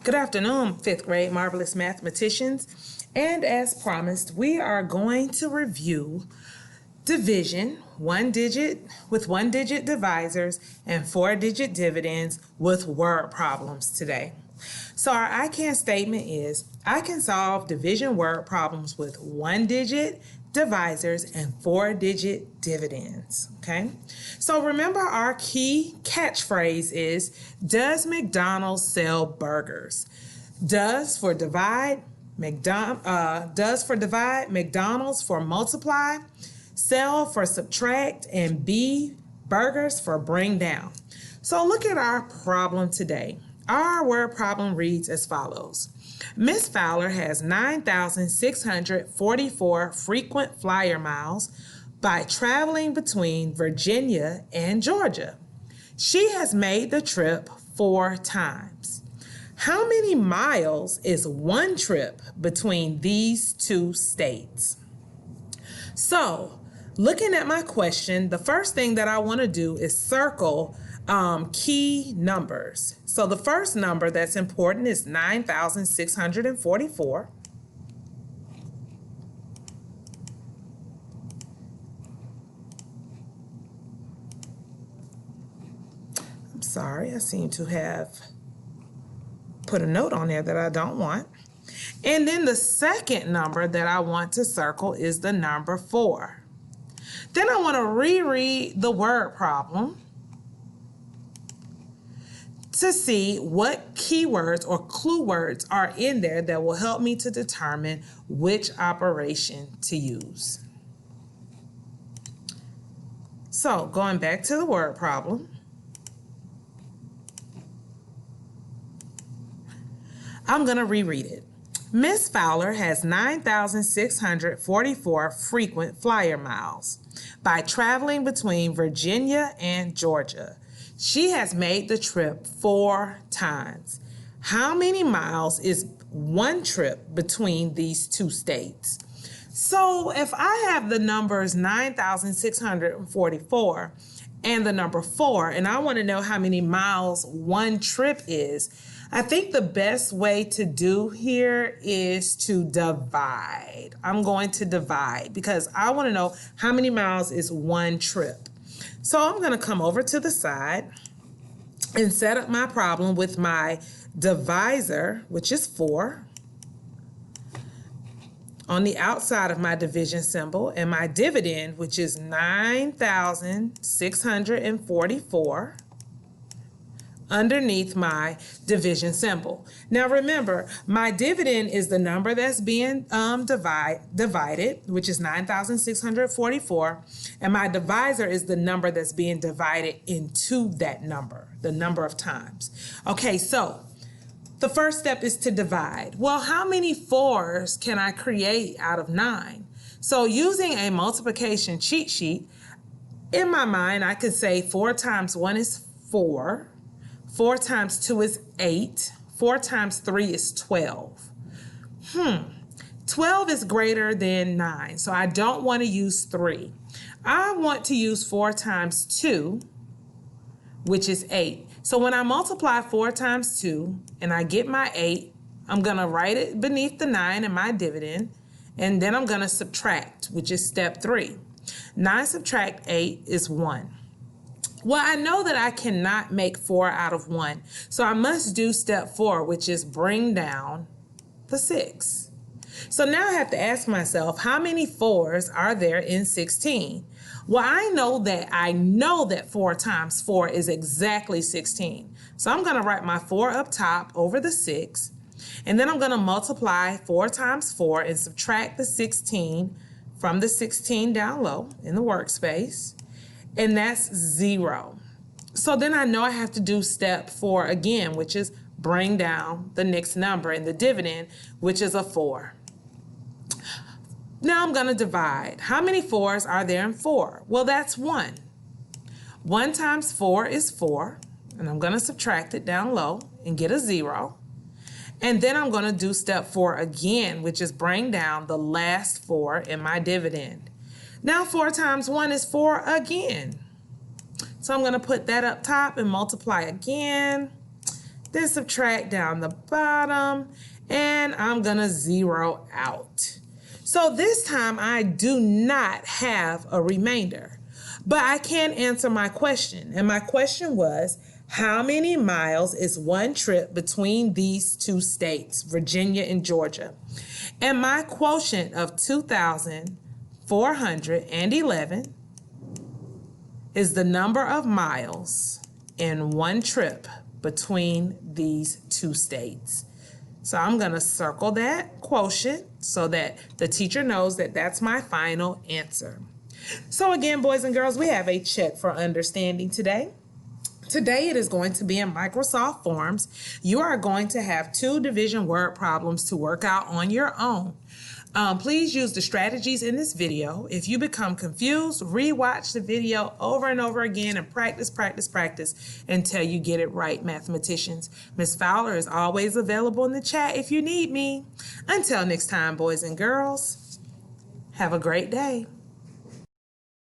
Good afternoon, 5th grade marvelous mathematicians. And as promised, we are going to review division, with one-digit divisors and four-digit dividends with word problems today. So our I can statement is, I can solve division word problems with one-digit divisors and four-digit dividends, okay? So remember, our key catchphrase is, does McDonald's sell burgers? Does for divide, McDonald's for multiply, sell for subtract, and B, burgers for bring down. So look at our problem today. Our word problem reads as follows. Miss Fowler has 9,644 frequent flyer miles by traveling between Virginia and Georgia. She has made the trip 4 times. How many miles is one trip between these two states? So, looking at my question, the first thing that I want to do is circle key numbers. So the first number that's important is 9,644. I'm sorry, I seem to have put a note on there that I don't want. And then the second number that I want to circle is the number 4. Then I want to reread the word problem to see what keywords or clue words are in there that will help me to determine which operation to use. So going back to the word problem, I'm going to reread it. Miss Fowler has 9,644 frequent flyer miles by traveling between Virginia and Georgia. She has made the trip 4 times. How many miles is one trip between these two states? So if I have the numbers 9,644 and the number 4, and I want to know how many miles one trip is, I think the best way to do here is to divide. I'm going to divide because I want to know how many miles is one trip. So I'm going to come over to the side and set up my problem with my divisor, which is 4, on the outside of my division symbol, and my dividend, which is 9,644, underneath my division symbol. Now remember, my dividend is the number that's being divided, which is 9,644, and my divisor is the number that's being divided into that number, the number of times. Okay, so the first step is to divide. Well, how many 4s can I create out of 9? So using a multiplication cheat sheet, in my mind, I could say 4 times 1 is 4. 4 times 2 is 8. 4 times 3 is 12. 12 is greater than 9, so I don't want to use 3. I want to use 4 times 2, which is 8. So when I multiply 4 times 2 and I get my 8, I'm going to write it beneath the 9 in my dividend, and then I'm going to subtract, which is step 3. 9 subtract 8 is 1. Well, I know that I cannot make 4 out of 1, so I must do step 4, which is bring down the 6. So now I have to ask myself, how many 4s are there in 16? Well, I know that 4 times 4 is exactly 16. So I'm going to write my 4 up top over the 6, and then I'm going to multiply 4 times 4 and subtract the 16 from the 16 down low in the workspace. And that's 0. So then I know I have to do step 4 again, which is bring down the next number in the dividend, which is a 4. Now I'm going to divide. How many 4s are there in 4? Well, that's 1. 1 times 4 is 4, and I'm going to subtract it down low and get a 0. And then I'm going to do step 4 again, which is bring down the last 4 in my dividend. Now 4 times 1 is 4 again. So I'm going to put that up top and multiply again. then subtract down the bottom, and I'm gonna zero out. So this time I do not have a remainder, but I can answer my question. And my question was, how many miles is one trip between these two states, Virginia and Georgia? And my quotient of 2,411 is the number of miles in one trip between these two states. So I'm going to circle that quotient so that the teacher knows that that's my final answer. So again, boys and girls, we have a check for understanding today. Today it is going to be in Microsoft Forms. You are going to have 2 division word problems to work out on your own. Please use the strategies in this video. If you become confused, rewatch the video over and over again and practice until you get it right, mathematicians. Miss Fowler is always available in the chat if you need me. Until next time, boys and girls, have a great day.